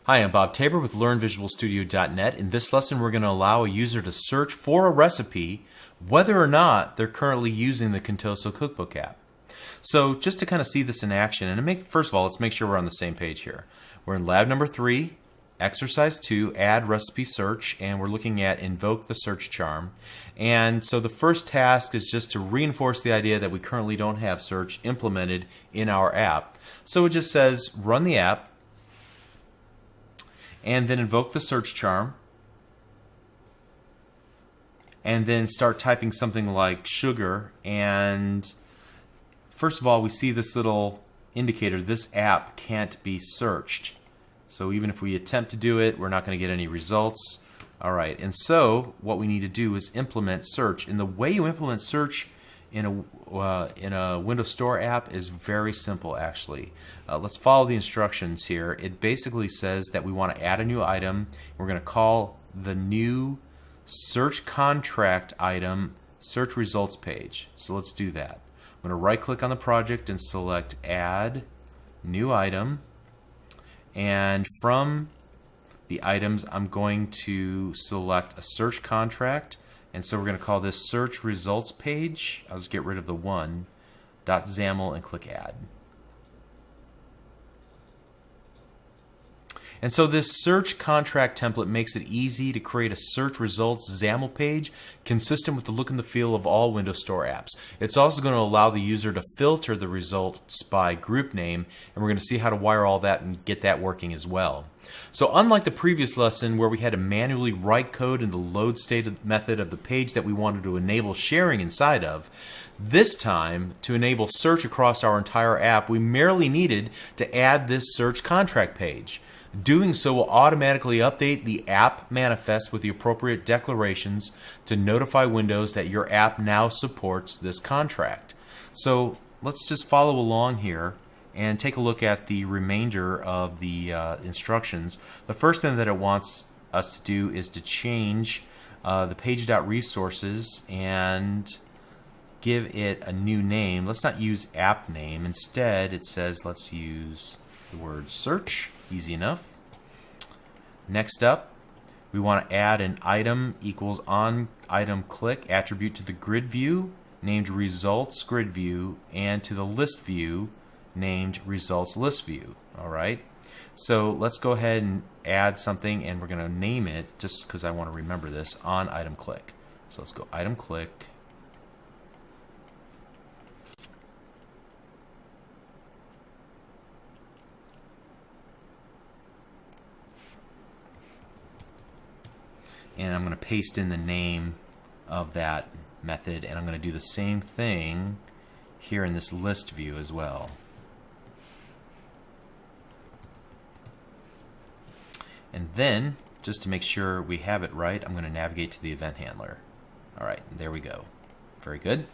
Hi, I'm Bob Tabor with LearnVisualStudio.net. In this lesson, we're going to allow a user to search for a recipe whether or not they're currently using the Contoso Cookbook app. So just to kind of see this in action, and first of all, let's make sure we're on the same page here. We're in lab number 3, exercise 2, add recipe search, and we're looking at invoke the search charm. And so the first task is just to reinforce the idea that we currently don't have search implemented in our app. So it just says run the app, and then invoke the search charm, and then start typing something like sugar. And first of all, we see this little indicator, this app can't be searched. So even if we attempt to do it, we're not going to get any results. All right, and so what we need to do is implement search. And the way you implement search in a Windows Store app is very simple, actually. Let's follow the instructions here. It basically says that we want to add a new item. We're going to call the new search contract item search results page. So let's do that. I'm going to right click on the project and select add new item, and from the items I'm going to select a search contract. And so we're going to call this search results page. I'll just get rid of the .xaml and click add. And so this search contract template makes it easy to create a search results XAML page consistent with the look and the feel of all Windows Store apps. It's also going to allow the user to filter the results by group name, and we're going to see how to wire all that and get that working as well. So unlike the previous lesson where we had to manually write code in the load state method of the page that we wanted to enable sharing inside of, this time, to enable search across our entire app, we merely needed to add this search contract page. Doing so will automatically update the app manifest with the appropriate declarations to notify Windows that your app now supports this contract. So let's just follow along here and take a look at the remainder of the instructions. The first thing that it wants us to do is to change the page.resources and give it a new name. Let's not use app name. Instead, it says let's use the word search. Easy enough. Next up, we want to add an item equals on item click attribute to the grid view named results grid view, and to the list view named results list view. All right. So let's go ahead and add something, and we're going to name it, just because I want to remember this, on item click. So let's go item click. And I'm going to paste in the name of that method, and I'm going to do the same thing here in this list view as well. And then, just to make sure we have it right, I'm going to navigate to the event handler. All right, there we go. Very good.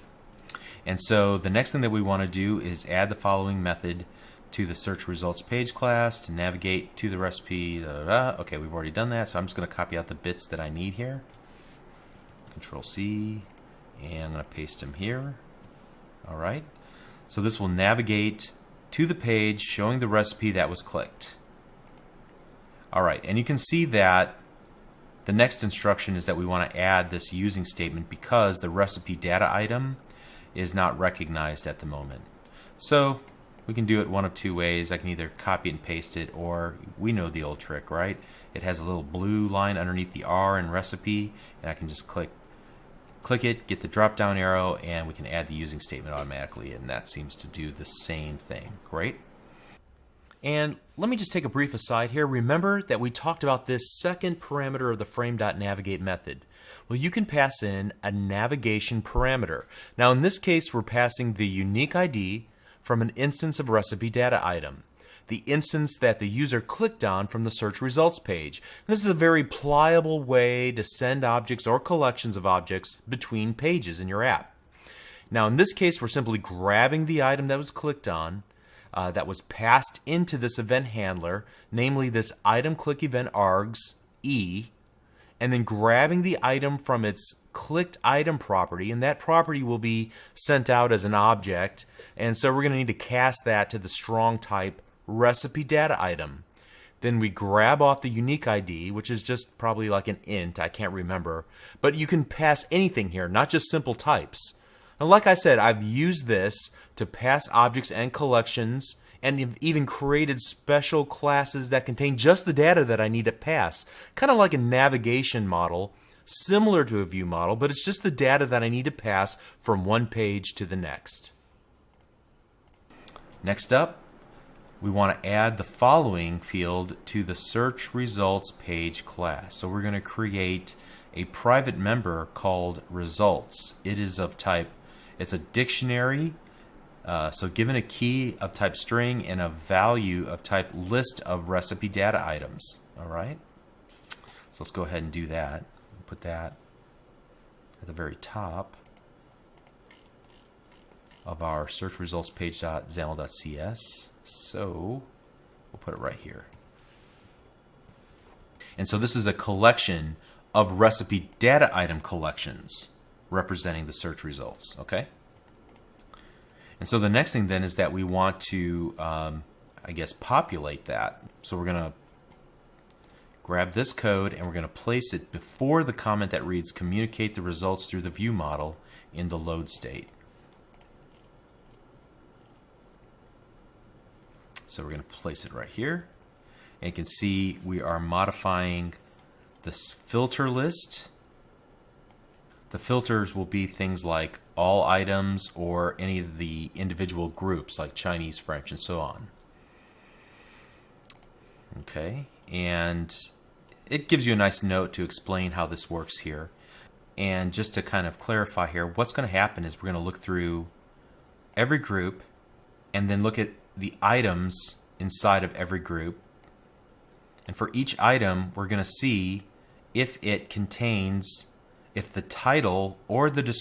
And so the next thing that we want to do is add the following method to the search results page class to navigate to the recipe. Okay, we've already done that, so I'm just going to copy out the bits that I need here. Control C, and I'm going to paste them here. All right. So this will navigate to the page showing the recipe that was clicked. All right, and you can see that the next instruction is that we want to add this using statement because the recipe data item is not recognized at the moment. So we can do it one of two ways. I can either copy and paste it, or we know the old trick, right? It has a little blue line underneath the R in recipe, and I can just click it, get the drop down arrow, and we can add the using statement automatically, and that seems to do the same thing. Great. And let me just take a brief aside here. Remember that we talked about this second parameter of the frame.navigate method. Well, you can pass in a navigation parameter. Now in this case, we're passing the unique ID from an instance of recipe data item, the instance that the user clicked on from the search results page. This is a very pliable way to send objects or collections of objects between pages in your app. Now in this case, we're simply grabbing the item that was clicked on, that was passed into this event handler, namely this item click event args E, and then grabbing the item from its clicked item property, and that property will be sent out as an object, and so we're going to need to cast that to the strong type recipe data item. Then we grab off the unique ID, which is just probably like an int, I can't remember. But you can pass anything here, not just simple types. Now, like I said, I've used this to pass objects and collections, and even created special classes that contain just the data that I need to pass. Kind of like a navigation model, similar to a view model, but it's just the data that I need to pass from one page to the next. Next up, we want to add the following field to the search results page class. So we're going to create a private member called results. It is of type, it's a dictionary. So given a key of type string and a value of type list of recipe data items. All right. So let's go ahead and do that. Put that at the very top of our search results page.xaml.cs. So we'll put it right here. And so this is a collection of recipe data item collections representing the search results. Okay. And so the next thing then is that we want to, I guess, populate that. So we're going to grab this code and we're going to place it before the comment that reads communicate the results through the view model in the load state. So we're going to place it right here. And you can see we are modifying this filter list. The filters will be things like all items or any of the individual groups like Chinese, French, and so on. Okay, and it gives you a nice note to explain how this works here. And just to kind of clarify here, what's going to happen is we're going to look through every group and then look at the items inside of every group. And for each item, we're going to see if it contains, if the title or the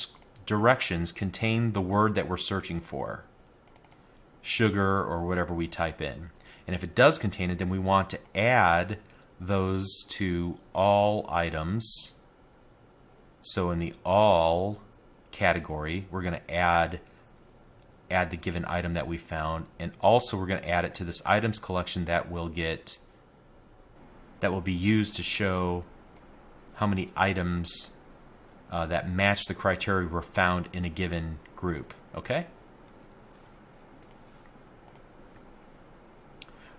directions contain the word that we're searching for, sugar or whatever we type in. And if it does contain it, then we want to add those to all items. So in the all category, we're going to add the given item that we found, and also we're going to add it to this items collection that will be used to show how many items that match the criteria were found in a given group. Okay?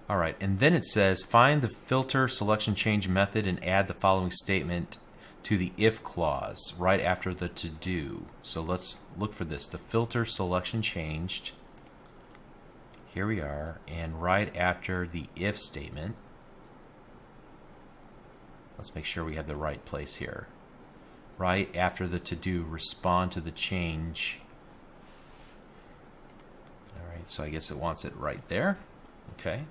All right, and then it says find the filter selection change method and add the following statement to the if clause right after the to do. So let's look for this. The filter selection changed. Here we are, and right after the if statement, let's make sure we have the right place here. Right after the to do, respond to the change. All right, so I guess it wants it right there. Okay.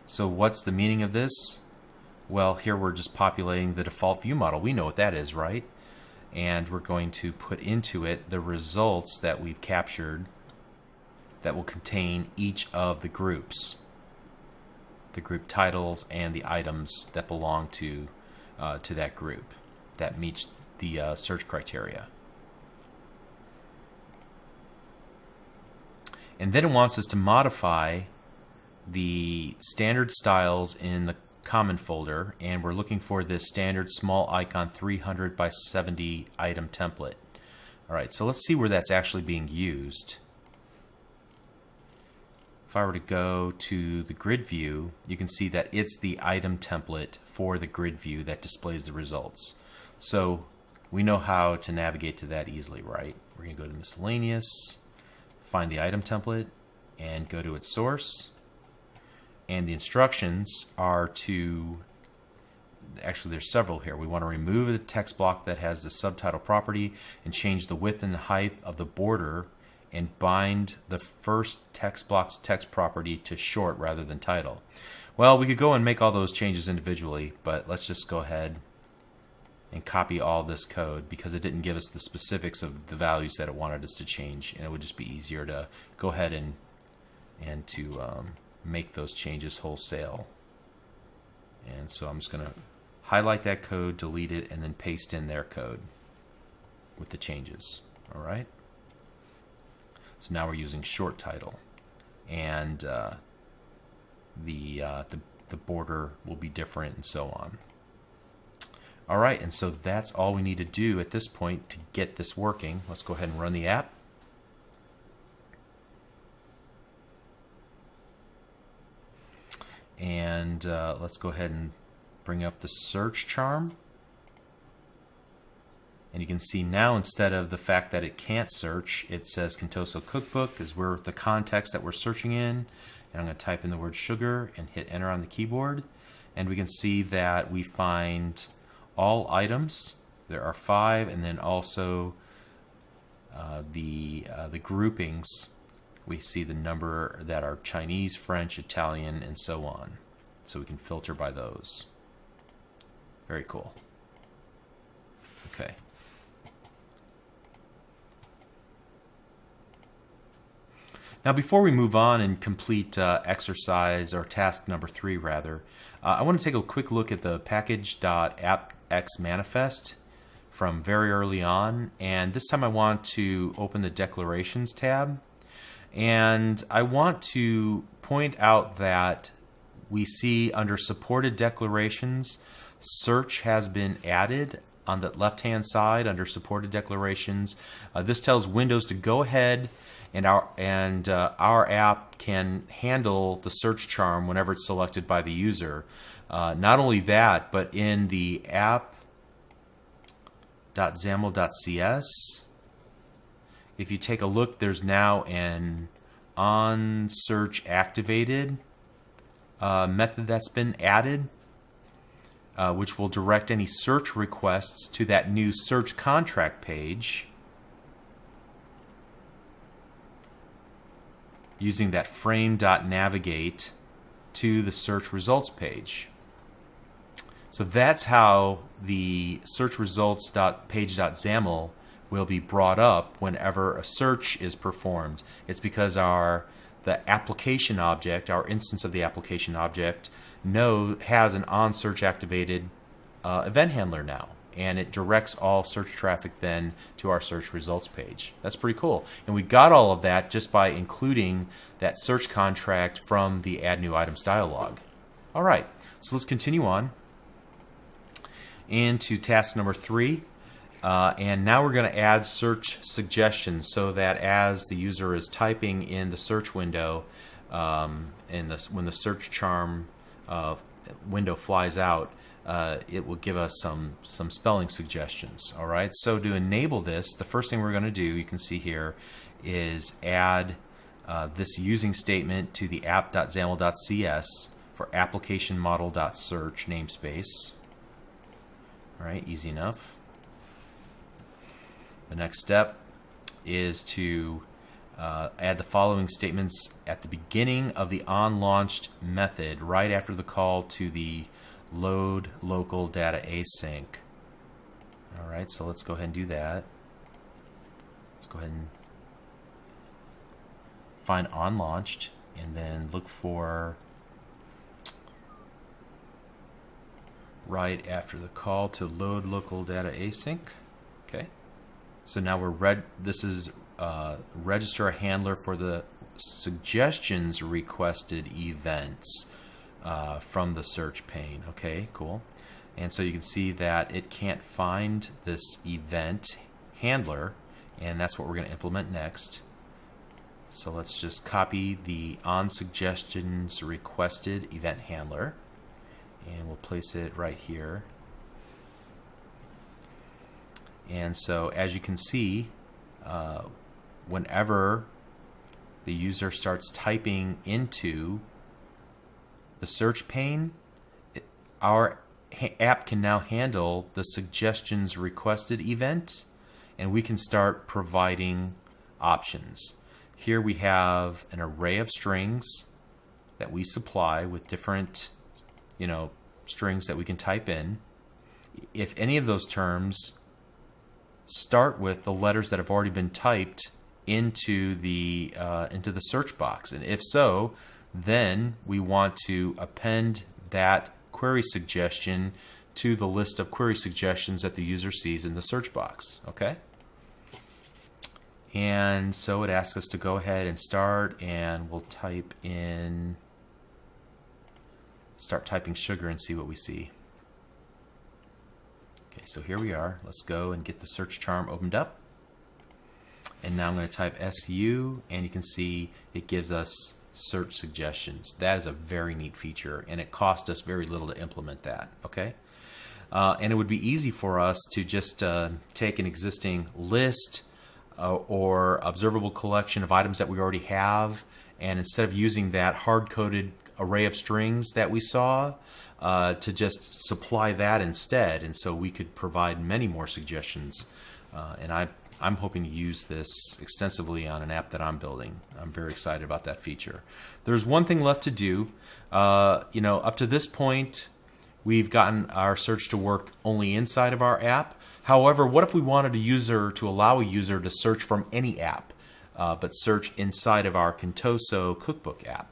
So what's the meaning of this? Well, here we're just populating the default view model. We know what that is, right? And we're going to put into it the results that we've captured that will contain each of the groups, the group titles and the items that belong to that group that meets the search criteria. And then it wants us to modify the standard styles in the common folder, and we're looking for this standard small icon 300 by 70 item template. All right, so let's see where that's actually being used. If I were to go to the grid view, you can see that it's the item template for the grid view that displays the results. So we know how to navigate to that easily, right? We're going to go to miscellaneous, find the item template, and go to its source. And the instructions are to, actually there's several here. We want to remove the text block that has the subtitle property and change the width and height of the border and bind the first text block's text property to short rather than title. Well, we could go and make all those changes individually, but let's just go ahead and copy all this code because it didn't give us the specifics of the values that it wanted us to change, and it would just be easier to go ahead and to make those changes wholesale. And so I'm just going to highlight that code, delete it, and then paste in their code with the changes. All right. So now we're using short title, and the the border will be different and so on. All right, and so that's all we need to do at this point to get this working. Let's go ahead and run the app. And let's go ahead and bring up the search charm. And you can see now, instead of the fact that it can't search, it says Contoso Cookbook is where the context that we're searching in. And I'm going to type in the word sugar and hit enter on the keyboard. And we can see that we find all items. There are 5, and then also the groupings. We see the number that are Chinese, French, Italian, and so on. So we can filter by those. Very cool. Okay. Now, before we move on and complete exercise, or task number 3 rather, I want to take a quick look at the package.appx manifest from very early on. And this time I want to open the declarations tab. And I want to point out that we see under supported declarations, search has been added on the left-hand side under supported declarations. This tells Windows to go ahead and our app can handle the search charm whenever it's selected by the user. Not only that, but in the app.xaml.cs, if you take a look, there's now an on search activated method that's been added, which will direct any search requests to that new search contract page using that frame.navigate to the search results page. So that's how the search results.page.xaml will be brought up whenever a search is performed. It's because the application object, our instance of the application object, has an on search activated event handler now, and it directs all search traffic then to our search results page. That's pretty cool. And we got all of that just by including that search contract from the Add New Items dialog. All right, so let's continue on into task number 3. And now we're going to add search suggestions so that as the user is typing in the search window, when the search charm window flies out, it will give us some spelling suggestions. All right, so to enable this, the first thing we're going to do, you can see here, is add this using statement to the app.xaml.cs for application model.search namespace. All right, easy enough. The next step is to add the following statements at the beginning of the onLaunched method, right after the call to the load local data async. All right, so let's go ahead and do that. Let's go ahead and find onLaunched and then look for right after the call to load local data async. Okay. So now this is register a handler for the suggestions requested events from the search pane. Okay, cool. And so you can see that it can't find this event handler, and that's what we're going to implement next. So let's just copy the on suggestions requested event handler, and we'll place it right here. And so as you can see, whenever the user starts typing into the search pane, our app can now handle the suggestions requested event, and we can start providing options. Here we have an array of strings that we supply with different, strings that we can type in. If any of those terms start with the letters that have already been typed into the search box, and if so, then we want to append that query suggestion to the list of query suggestions that the user sees in the search box. Okay, and so it asks us to go ahead and start, and we'll type in start typing sugar and see what we see. Okay, so here we are. Let's go and get the search charm opened up. And now I'm going to type SU, and you can see it gives us search suggestions. That is a very neat feature, and it cost us very little to implement that. Okay, and it would be easy for us to just take an existing list or observable collection of items that we already have, and instead of using that hard-coded array of strings that we saw, to just supply that instead, and so we could provide many more suggestions. And I'm hoping to use this extensively on an app that I'm building. I'm very excited about that feature. There's one thing left to do. You know, up to this point, we've gotten our search to work only inside of our app. However, what if we wanted a user to allow a user to search from any app, but search inside of our Contoso cookbook app?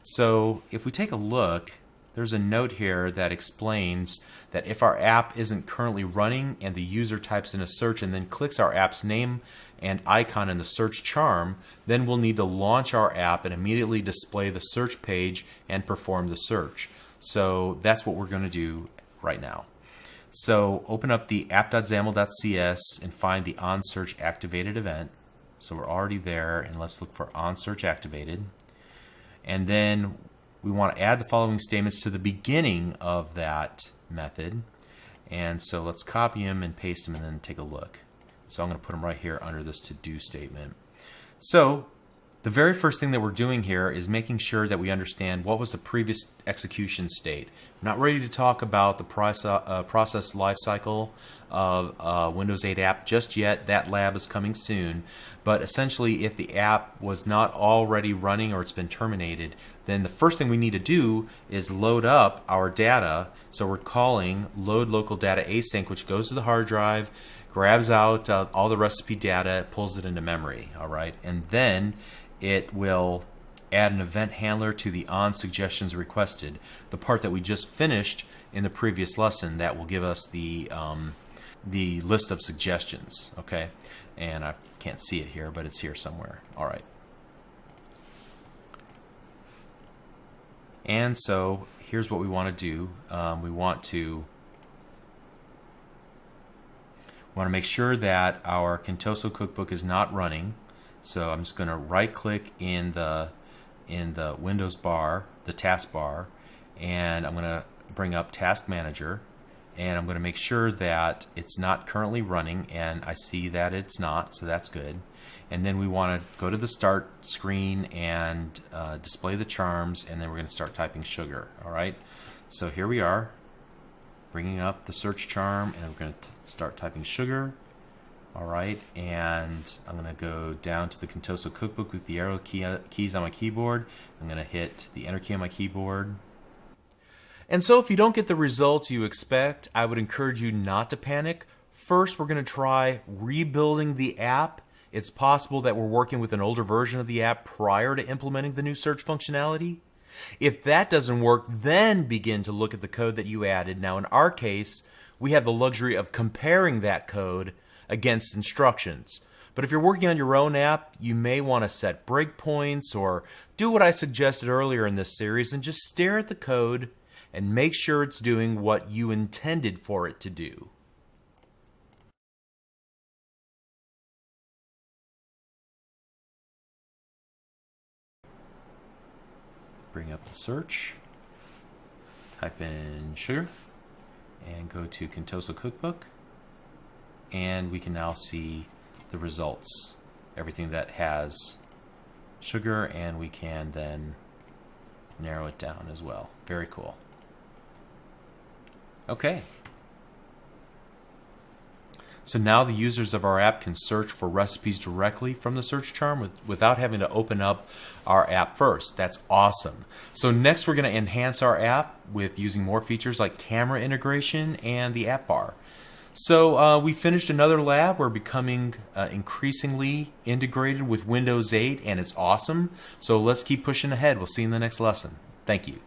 So if we take a look, there's a note here that explains that if our app isn't currently running and the user types in a search and then clicks our app's name and icon in the search charm, then we'll need to launch our app and immediately display the search page and perform the search. So that's what we're going to do right now. So open up the app.xaml.cs and find the onSearch activated event. So we're already there, and let's look for onSearch activated. And then we want to add the following statements to the beginning of that method. And so let's copy them and paste them and then take a look. So I'm going to put them right here under this to-do statement. So the very first thing that we're doing here is making sure that we understand what was the previous execution state. I'm not ready to talk about the process lifecycle of a Windows 8 app just yet. That lab is coming soon. But essentially, if the app was not already running or it's been terminated, then the first thing we need to do is load up our data. So we're calling load local data async, which goes to the hard drive, grabs out all the recipe data, pulls it into memory. All right, and then it will add an event handler to the on suggestions requested, the part that we just finished in the previous lesson that will give us the list of suggestions. Okay, and I can't see it here, but it's here somewhere. All right. And so here's what we want to do. We want to make sure that our Contoso cookbook is not running. So I'm just going to right-click in the Windows bar, the task bar, and I'm going to bring up Task Manager, and I'm going to make sure that it's not currently running, and I see that it's not, so that's good. And then we want to go to the start screen and display the charms, and then we're going to start typing sugar. All right, so here we are, bringing up the search charm, and we're going to start typing sugar. All right, and I'm going to go down to the Contoso cookbook with the arrow keys on my keyboard. I'm going to hit the enter key on my keyboard. And so if you don't get the results you expect, I would encourage you not to panic. First, we're going to try rebuilding the app. It's possible that we're working with an older version of the app prior to implementing the new search functionality. If that doesn't work, then begin to look at the code that you added. Now, in our case, we have the luxury of comparing that code against instructions. But if you're working on your own app, you may want to set breakpoints or do what I suggested earlier in this series and just stare at the code and make sure it's doing what you intended for it to do. Bring up the search, type in sugar, and go to Contoso Cookbook, and we can now see the results, everything that has sugar, and we can then narrow it down as well. Very cool. Okay. So now the users of our app can search for recipes directly from the search charm without having to open up our app first. That's awesome. So next we're going to enhance our app with using more features like camera integration and the app bar. So we finished another lab. We're becoming increasingly integrated with Windows 8, and it's awesome. So let's keep pushing ahead. We'll see you in the next lesson. Thank you.